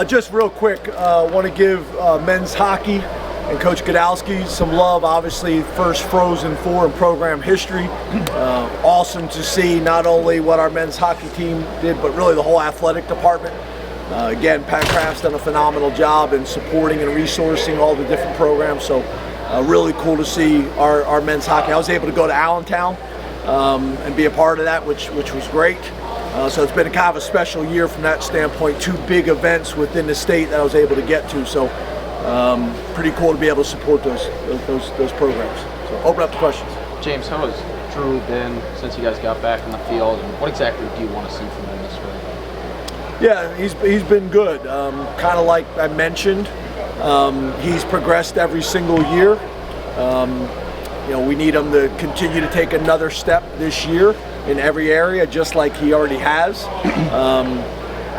Just real quick, want to give men's hockey and Coach Godowski some love. Obviously, first Frozen Four in program history. Awesome to see not only what our men's hockey team did, but really the whole athletic department. Again, Pat Kraft's done a phenomenal job in supporting and resourcing all the different programs. So really cool to see our men's hockey. I was able to go to Allentown and be a part of that, which was great. So it's been kind of a special year from that standpoint. Two big events within the state that I was able to get to. So pretty cool to be able to support those programs. So open up the questions. James, how has Drew been since you guys got back in the field, and what exactly do you want to see from him this week? Yeah, he's been good. Kind of like I mentioned, he's progressed every single year. We need him to continue to take another step this year in every area, just like he already has.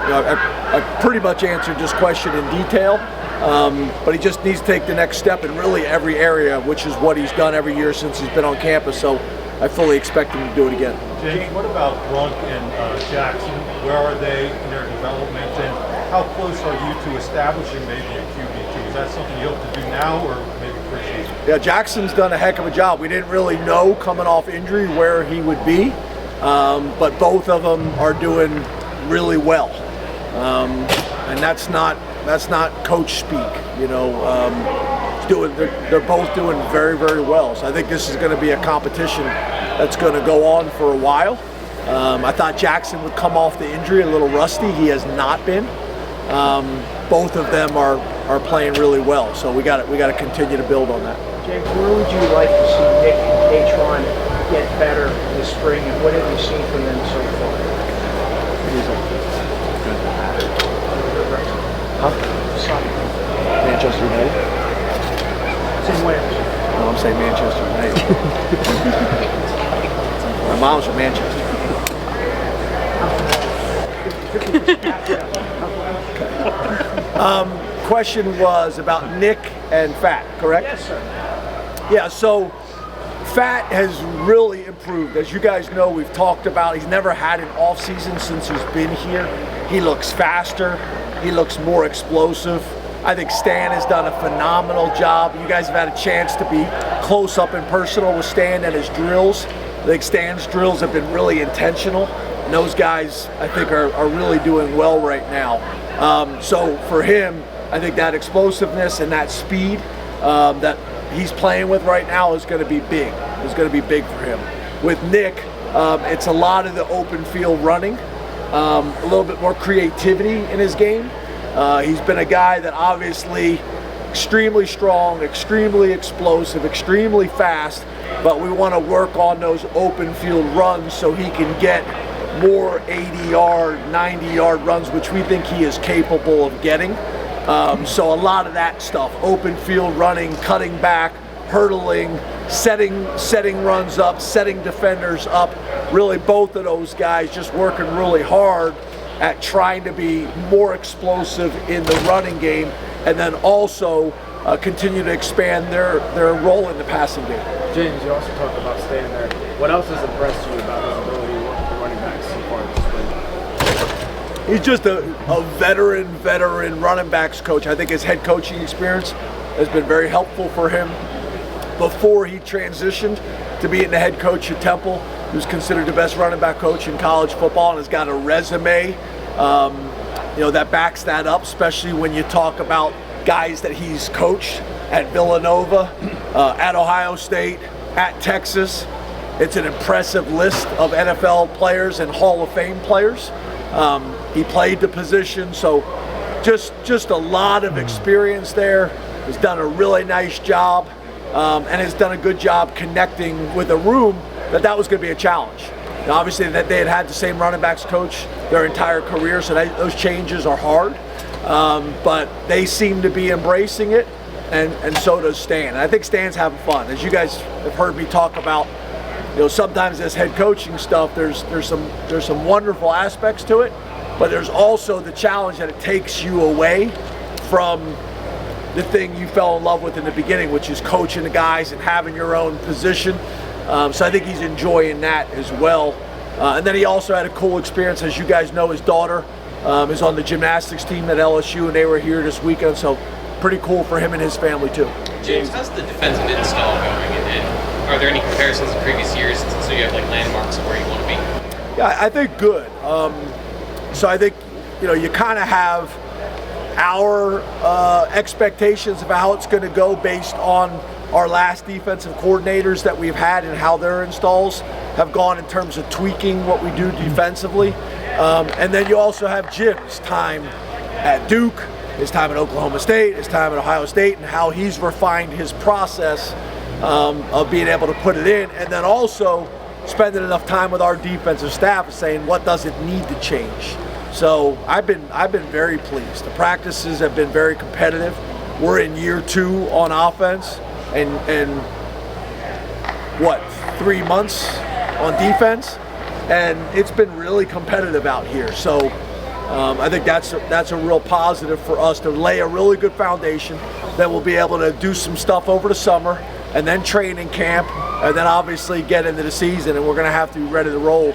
I pretty much answered this question in detail, but he just needs to take the next step in really every area, which is what he's done every year since he's been on campus. So I fully expect him to do it again. James, what about Brunk and Jackson? Where are they in their development, and how close are you to establishing maybe a QB2? Is that something you hope to do now, or maybe preseason? Yeah, Jackson's done a heck of a job. We didn't really know coming off injury where he would be, but both of them are doing really well, and that's not coach speak. They're both doing very, very well. So I think this is going to be a competition that's going to go on for a while. I thought Jackson would come off the injury a little rusty. He has not been. Both of them are playing really well. So we got to continue to build on that. James, where would you like to see Nick and Patron get better this spring, and what have you seen from them so far? Manchester United? Same way. No, I'm saying Manchester United. My mom's from Manchester. Question was about Nick and Fat, correct? Yes, sir. Yeah, so Fat has really improved. As you guys know, we've talked about, he's never had an off season since he's been here. He looks faster. He looks more explosive. I think Stan has done a phenomenal job. You guys have had a chance to be close up and personal with Stan and his drills. I think Stan's drills have been really intentional. And those guys, I think, are really doing well right now. So for him, I think that explosiveness and that speed that he's playing with right now is going to be big. It's going to be big for him. With Nick, it's a lot of the open field running, a little bit more creativity in his game. He's been a guy that obviously extremely strong, extremely explosive, extremely fast, but we want to work on those open field runs so he can get more 80-yard, 90-yard runs, which we think he is capable of getting. So a lot of that stuff, open field running, cutting back, hurdling, setting runs up, setting defenders up. Really both of those guys just working really hard at trying to be more explosive in the running game, and then also continue to expand their role in the passing game. James, you also talked about staying there. What else has impressed you about his ability to work with the running backs so far this spring? He's just a veteran running backs coach. I think his head coaching experience has been very helpful for him. Before he transitioned to being the head coach at Temple, he was considered the best running back coach in college football and has got a resume that backs that up, especially when you talk about guys that he's coached at Villanova, at Ohio State, at Texas. It's an impressive list of NFL players and Hall of Fame players. He played the position, so just a lot of experience there. He's done a really nice job and has done a good job connecting with a room that was going to be a challenge. And obviously that they had the same running backs coach their entire career, so those changes are hard. But they seem to be embracing it, and so does Stan. And I think Stan's having fun. As you guys have heard me talk about, sometimes this head coaching stuff, there's some wonderful aspects to it, but there's also the challenge that it takes you away from the thing you fell in love with in the beginning, which is coaching the guys and having your own position. So I think he's enjoying that as well. And then he also had a cool experience. As you guys know, his daughter is on the gymnastics team at LSU, and they were here this weekend, so pretty cool for him and his family too. James, how's the defensive install going? And are there any comparisons to previous years, so you have like landmarks of where you want to be? Yeah, I think good. So I think, you kind of have our expectations of how it's going to go based on our last defensive coordinators that we've had and how their installs have gone in terms of tweaking what we do defensively. And then you also have Jim's time at Duke, his time at Oklahoma State, his time at Ohio State, and how he's refined his process of being able to put it in, and then also spending enough time with our defensive staff saying what does it need to change. So I've been very pleased. The practices have been very competitive. We're in year 2 on offense, and what, 3 months on defense, and it's been really competitive out here. So I think that's a real positive for us to lay a really good foundation. Then we'll be able to do some stuff over the summer, and then training camp, and then obviously get into the season, and we're going to have to be ready to roll,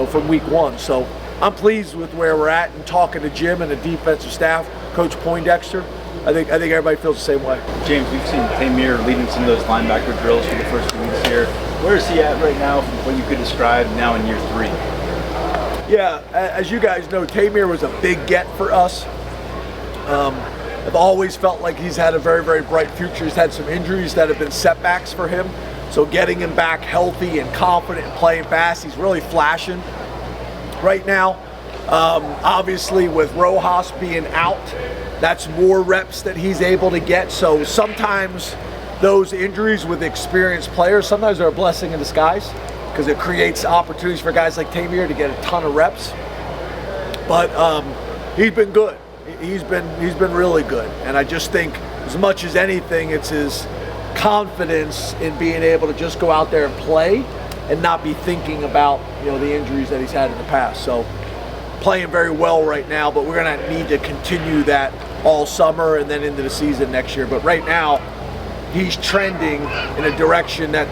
from week 1. So I'm pleased with where we're at, and talking to Jim and the defensive staff, Coach Poindexter. I think everybody feels the same way. James, we've seen Tamir leading some of those linebacker drills for the first 2 weeks here. Where is he at right now from what you could describe now in year 3? Yeah, as you guys know, Tamir was a big get for us. I've always felt like he's had a very, very bright future. He's had some injuries that have been setbacks for him. So getting him back healthy and confident and playing fast, he's really flashing right now. Obviously with Rojas being out, that's more reps that he's able to get. So sometimes those injuries with experienced players, sometimes they're a blessing in disguise, because it creates opportunities for guys like Tamir to get a ton of reps. But he's been good. He's been really good. And I just think as much as anything, it's his confidence in being able to just go out there and play and not be thinking about the injuries that he's had in the past. So playing very well right now, but we're going to need to continue that all summer and then into the season next year. But right now, he's trending in a direction that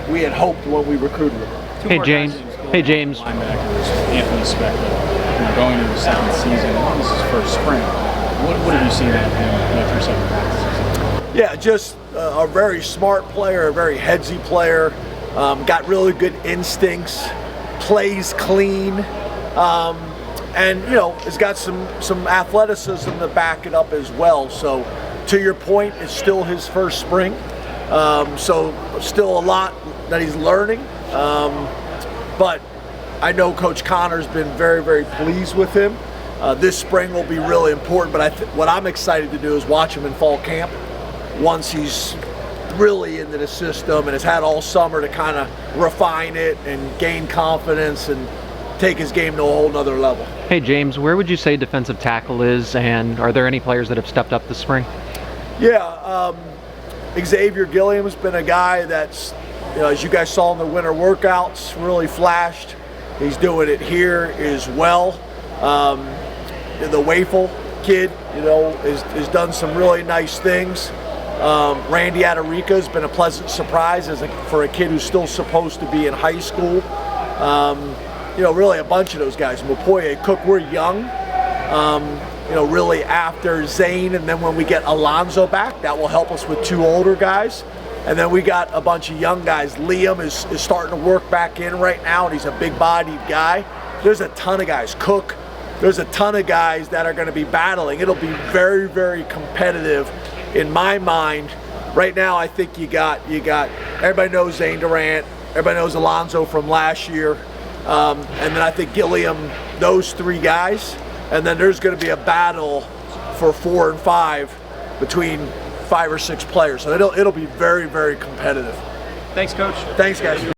we had hoped when we recruited him. Hey James. Hey James. Linebackers, Anthony Speca, going into the 7th season. This is his first spring. What have you seen out of him through 7 practices? Yeah, just a very smart player, a very headsy player. Got really good instincts, plays clean, and has got some athleticism to back it up as well. So to your point, it's still his first spring, so still a lot that he's learning, but I know Coach Connor's been very, very pleased with him. This spring will be really important, but what I'm excited to do is watch him in fall camp once he's really into the system and has had all summer to kind of refine it and gain confidence and take his game to a whole nother level. Hey James, where would you say defensive tackle is, and are there any players that have stepped up this spring? Yeah, Xavier Gilliam's been a guy that's, as you guys saw in the winter workouts, really flashed. He's doing it here as well. The Wafel kid, has done some really nice things. Randy Adarica's been a pleasant surprise for a kid who's still supposed to be in high school. Really a bunch of those guys. Mopoye, Cook, we're young. Really after Zane, and then when we get Alonzo back, that will help us with 2 older guys. And then we got a bunch of young guys. Liam is starting to work back in right now, and he's a big-bodied guy. There's a ton of guys. Cook, there's a ton of guys that are going to be battling. It'll be very, very competitive in my mind. Right now, I think you got everybody knows Zane Durant, everybody knows Alonzo from last year, and then I think Gilliam, those 3 guys, and then there's going to be a battle for 4 and 5 between 5 or 6 players. So it'll be very, very competitive. Thanks, Coach. Thanks, guys.